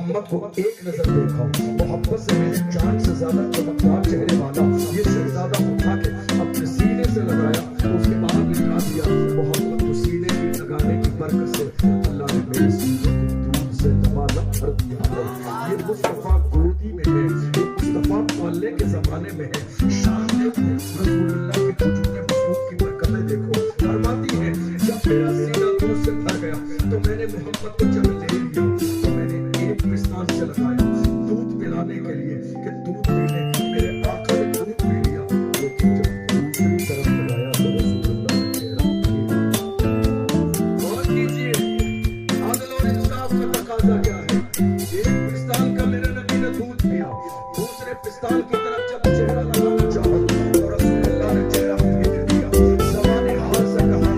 محمد کو ایک نظر دیکھا، محبت سے میرے چاند سے زیادہ چمکدار چہرے والا یہ شہزادہ اٹھا کے اپنے سینے سے لگایا، اس کے بعد لکھا دیا محمد کو سینے کی لگانے کی برکت سے اللہ نے میرے سینے کو دودھ سے دبالا بھر دیا ہے۔ یہ مصطفیٰ گودی میں ہے، یہ مصطفیٰ پالنے کے زمانے میں ہے۔ شان دیکھو رسول اللہ کے وجود مصروف کی برکتیں دیکھو، فرماتی ہے جب میرا سینہ دودھ سے بھر گیا تو میں نے محمد کو جب لے لیا تو میں نے ایک پستان سے لگایا دودھ پلانے کے لیے کہ دودھ پینے، میرے آقا نے دودھ پی لیا، لیکن جب دوسری طرف لگایا تو رسول اللہ نے چہرہ غور کیجیے عدل اور انصاف کا تقاضا کیا ہے۔ ایک پستان کا میرے نبی نے دودھ پیا، دوسرے پستان کی طرف جب چہرہ لگانا چاہا تو رسول اللہ نے چہرہ پھیر دیا۔ زبان حال سے کہا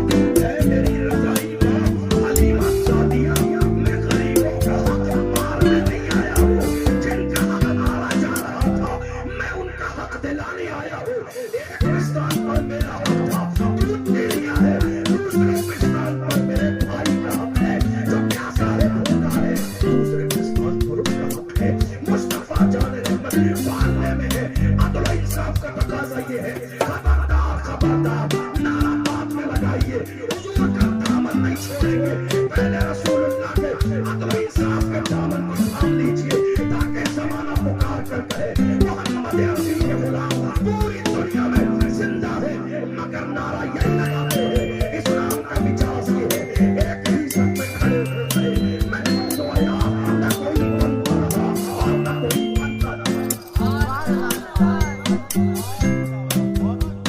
اے میری رضائی ماں حلیمہ سعدیہ، میں غریبوں کا حق مارنے نہیں آیا ہوں، جن کا حق مارا جا رہا تھا میں ان کا حق دلانے آیا ہوں۔ ایک پستان پر میرا حق تھا، دودھ پی لیا ہے، دوسرے پستان پر میرے بھائی کا حق ہے جو پیاسا ہے بھوکا ہے، دوسرے پستان پر اس کا حق ہے مصطفیٰ جان رحمت پالنے میں ہے۔ عدل و انصاف کا تقاضا یہ ہے، خبردار خبردار نعرہ بات میں لگائیے، حضور کا دامن نہیں چھوڑیں گے، پہلے رسول اللہ کے عدل و انصاف کے دامن کو تھام لیجیے تاکہ زمانہ پکار کر کہے محمد عربی کے غلام پوری دنیا میں زندہ ہے، مگر نعرہ یہی لگاتے ہیں۔ اسلام کا مجاز یہ ہے، ایک ہی سب میں کھڑے ہوتے ہیں، میں نے سویا نہ کوئی بنتا رہا اور نہ کوئی بنتا رہا۔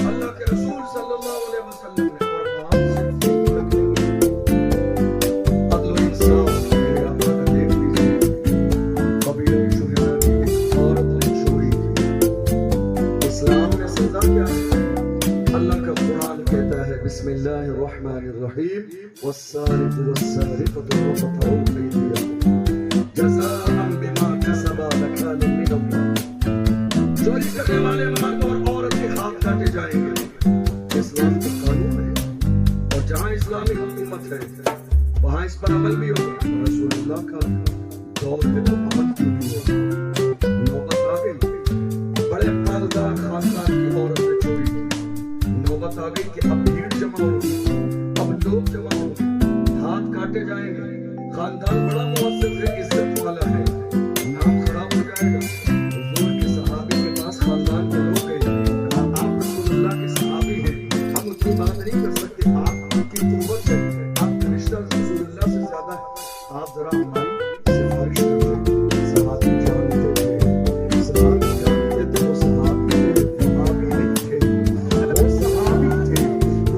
اللہ کے رسول صلی اللہ علیہ وسلم نے قرآن سے عدل و انصاف کے آقا دیکھ لیجیے، قبیلہ شہیدہ کی ایک عورت نے چوری کی، اسلام میں سزا کیا ہے؟ اللہ کا قرآن کہتا ہے بسم اللہ الرحمن الرحیم والسارق والسارقة فاقطعوا أيديهم جزاء بما كسبا نكالا من اللہ۔ چوری کرنے والے مرد اور عورت کے ہاتھ کاٹے جائیں گے، اسلام کا قانون ہے، اور جہاں اسلامی حکومت ہے وہاں اس پر عمل بھی ہوگا۔ رسول اللہ کا دور میں تو عمل کیوں نہیں ہوگا؟ نوبت آ گئی، بڑے مالدار خاندان کی عورت نے چوری کی، نوبت آ گئی کہ اب بھیڑ جمع ہوگی، اب لوگ جمع ہوں گے، ہاتھ کاٹے جائیں گے، خاندان بڑا مؤثر ہے، عزت والا ہے، نام خراب ہو جائے گا۔ حضور کے صحابی کے پاس خاندان کے لوگ گئے، کہا آپ رسول اللہ کے صحابی ہیں، ہم ان کی بات نہیں کر سکتے، آپ کی قوت ہے، آپ کا رشتہ رسول اللہ سے زیادہ ہے، آپ ذرا ہماری سفارش کریں۔ صحابی جانتے تھے، صحابی جانتے تھے، وہ صحابی تھے، صحابی نہیں تھے، وہ صحابی تھے،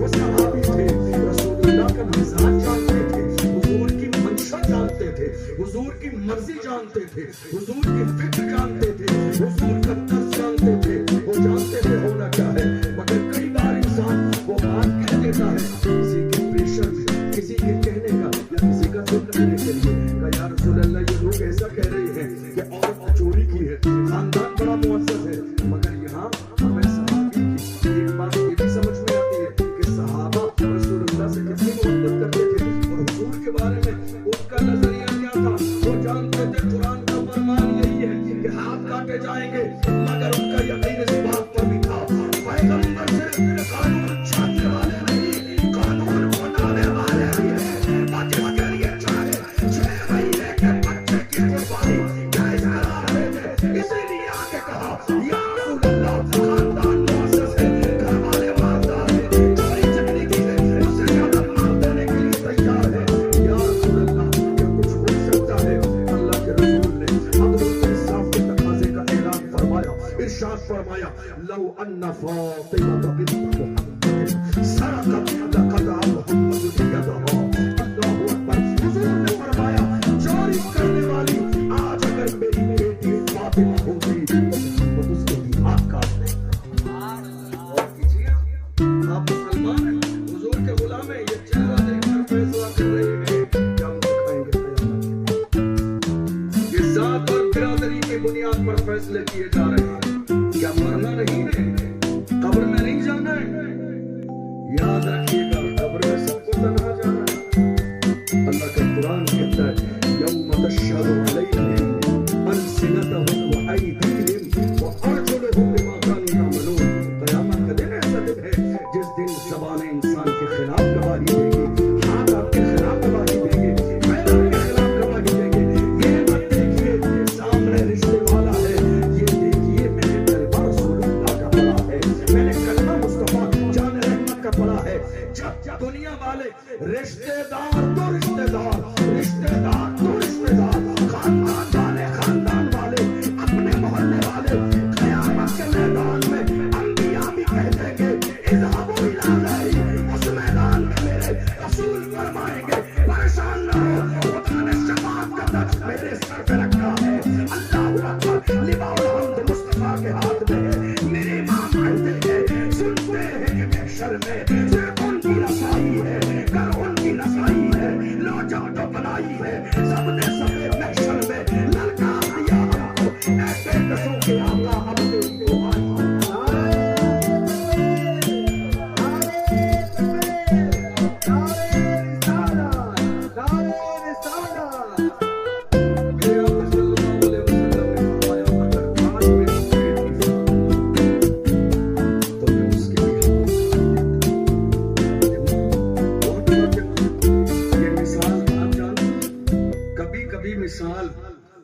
وہ صحابی تھے، رسول اللہ کا مزاج جانتے تھے، حضور کی منشا جانتے تھے، حضور کی مرضی جانتے تھے، حضور کی فکر جانتے تھے، حضور کا طرز جانتے تھے، وہ جانتے تھے ہونا کیا ہے۔ مگر کئی بار انسان وہ بات کہہ دیتا ہے کسی کے پریشر میں، کسی کے کہنے کا یا کسی کا دل کرنے کے لیے، کہ یا رسول اللہ یہ لوگ ایسا کہہ رہے ہیں کہ عورت نے چوری کی ہے، خاندان بڑا مؤثر ہے، مگر یہاں ہمیں صحابی کی ایک بات یہ بھی سمجھ میں آتی ہے کہ صحابہ رسول اللہ سے کتنی محبت کرتے تھے اور حضور کے بارے میں ان کا نظریہ کیا تھا۔ وہ جانتے تھے قرآن کا فرمان یہی ہے کہ ہاتھ کاٹے جائیں گے، مگر ان کا یقین اس بات پر بھی تھا پیغمبر صرف قانون چھاپنے والے نہیں، قانون بنانے والے بھی ہیں، تاکہ اگر یہ چاہے 6 مہینے کے بچے کی قربانی جائز قرار دے دے۔ اسی لیے آگے کہا یا رسول اللہ خاندان مؤسس ہے، گھر والے مالدار ہیں، چوری چکری کی ہے، اس سے زیادہ مال دینے کے لیے تیار ہے۔ یا رسول اللہ کیا کچھ ہو سکتا ہے؟ اللہ کے رسول نے عدل و انصاف کے تقاضے کا اعلان فرمایا، ارشاد فرمایا لو ان فاطمہ بنت محمد سرقت لقطع محمد یدها۔ اللہ اکبر، حضور نے فرمایا چوری کرنے والی آج اگر میری بیٹی فاطمہ ہوتی تو محمد اس کے بھی ہاتھ کاٹ دیتا۔ اور کیجیے آپ مسلمان ہیں، حضور کے غلام ہیں، یہ چہرہ دیکھ کر فیصلہ کر رہے ہیں کیا ہم دکھائیں گے قیامت کے دن۔ یہ ذات اور برادری کی بنیاد پر فیصلے کیے جا رہے ہیں، کیا مرنا نہیں ہے، قبر میں نہیں جانا ہے۔ یاد رکھیے گا قبر میں سب کو تنہا جانا ہے۔ اللہ کا قرآن کہتا ہے یوم تشہد علیہم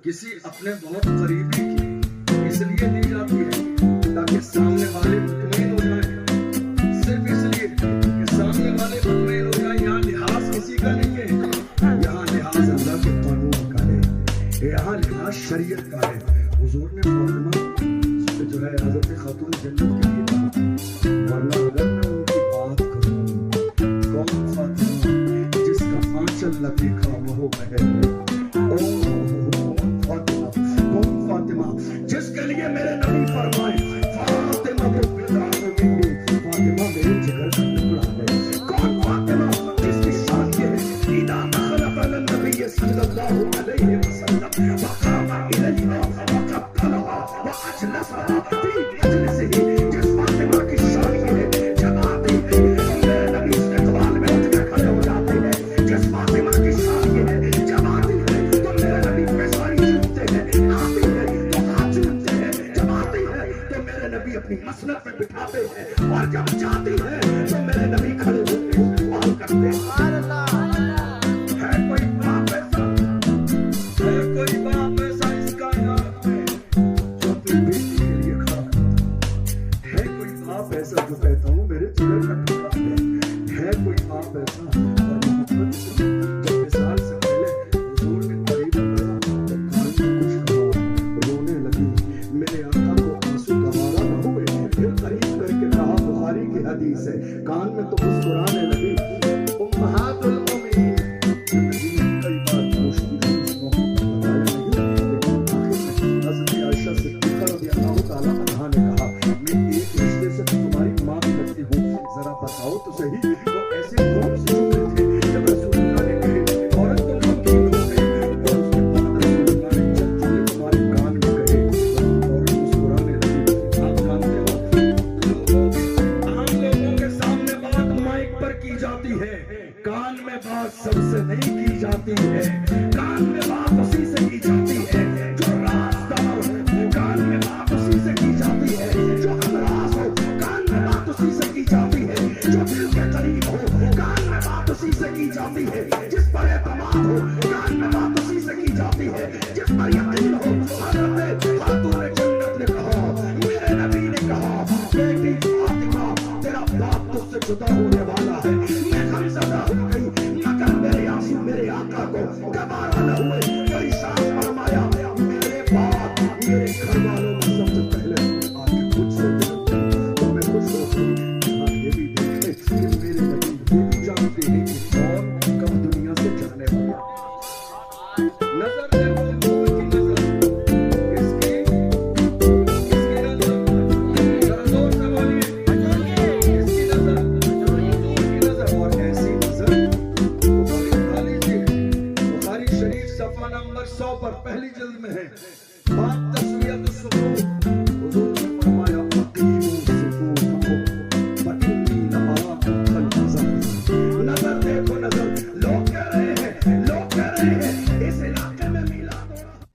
کسی اپنے بہت قریبی کی اس لیے دی جاتی ہے تاکہ سامنے والے مطمئن ہو جائیں، صرف اس لیے کہ سامنے والے مطمئن ہو جائیں۔ یہاں لحاظ کسی کا نہیں ہے، یہاں لحاظ اللہ کے قانون کا ہے، یہاں لحاظ شریعت کا ہے۔ حضور نے فاطمہ سے جو ہے حضرت خاتون جنت کے لیے کہا، ورنہ اگر میں ان کی بات کروں، کون فاطمہ جس کا آنچل نہ دیکھا وہ بہر، کون فاطمہ جس کے لیے میرے نبی فرمائے فاطمہ فاطمہ میرے جگر کا ٹکڑا ہے، کون فاطمہ جس کی شان یہ ہے اذا دخل علی النبی صلی اللہ علیہ وسلم وقام الیہا وقبلها واجلسها فی مجلسہ، جس فاطمہ کی شان یہ ہے جب آتی ہے میرے نبی استقبال میں اٹھ کے کھڑے ہو جاتے ہیں، جس فاطمہ کی شان یہ ہے جب آتی ہے تو میرے نبی پیشانی چومتے ہیں، آتی ہے تو ہاتھ چومتے ہیں، جب آتی ہے تو میرے نبی اپنی مسند پہ بٹھاتے ہیں، اور جب جاتی ہے تو میرے نبی کھڑے ہو کے استقبال کرتے ہیں۔ ہے کوئی باپ ایسا، ہے کوئی باپ ایسا اس کائنات میں جو اپنی بیٹی کے لیے کھڑا ہے کوئی باپ ایسا جو کہتا ہوں میرے جگر کا ٹکڑا ہے کوئی باپ ایسا، اور محبت سے جب مثال سے پہلے حضور نے قریب بڑھا تو کان میں کچھ کہا، رونے لگی، میرے آقا کو آنسو گوارا نہ ہوئے، پھر قریب کر کے کہا، بخاری کی حدیث ہے، کان میں تو مسکرانے لگی، امہات المومنین نبی نے کئی بار پوچھتی تھی اس موقع پر بتایا نہیں، لیکن آخر میں حضرت عائشہ صدیقہ رضی اللہ تعالیٰ عنہا نے کہا، میں ایک رشتے سے تمہاری ماں بھی لگتی ہوں، ذرا بتاؤ تو صحیح وہ ایسے کون سے جملے تھے جب رسول اللہ نے کہے عورت تم غمگین ہو گئی، اور اس کے بعد رسول اللہ نے چند جملے تمہارے کان میں کہے عورت مسکرانے لگی۔ آپ جانتے ہو عام لوگوں کے سامنے بات مائک پر کی جاتی ہے، کان میں بات سب سے نہیں کی جاتی ہے، کان میں بات اسی سے کی جاتی ہے جو رازدار ہو، کان میں بات اسی سے کی جاتی ہے جو ہمراز ہو، کان میں بات اسی سے کی جاتی ہے جو دل کے قریب ہو، کان میں بات اسی سے کی جاتی ہے جس پر اعتماد ہو، کان میں بات اسی سے کی جاتی ہے جس پر یقین ہو۔ حضرت خاتون جنت نے کہا، میرے نبی نے کہا، بیٹی فاطمہ تیرا باپ تجھ سے جدا ہونے والا ہے، میں غمزدہ ہو گئی مگر میرے آنسو میرے آقا کو گوارا نہ ہوئے، میری شان فرمایا میرے باپ میرے گھر والوں میں سب سے پہلے آ کے مجھ سے ملتے تو میں خوش ہوتی ہوں۔ ہاں یہ بھی دیکھے کہ میرے نبی یہ بھی جانتے ہیں کہ کون کب دنیا سے جانے والا۔ نظر دیکھو حضور کی نظر، اس کی نظر ذرا زور سے بولیے، اس کی نظر حضور کی نظر، اور ایسی نظر بخاری اٹھا لیجیے، بخاری شریف صفحہ نمبر 100 پر پہلی جلد میں ہے، باب تسویۃ الصفوف، حضور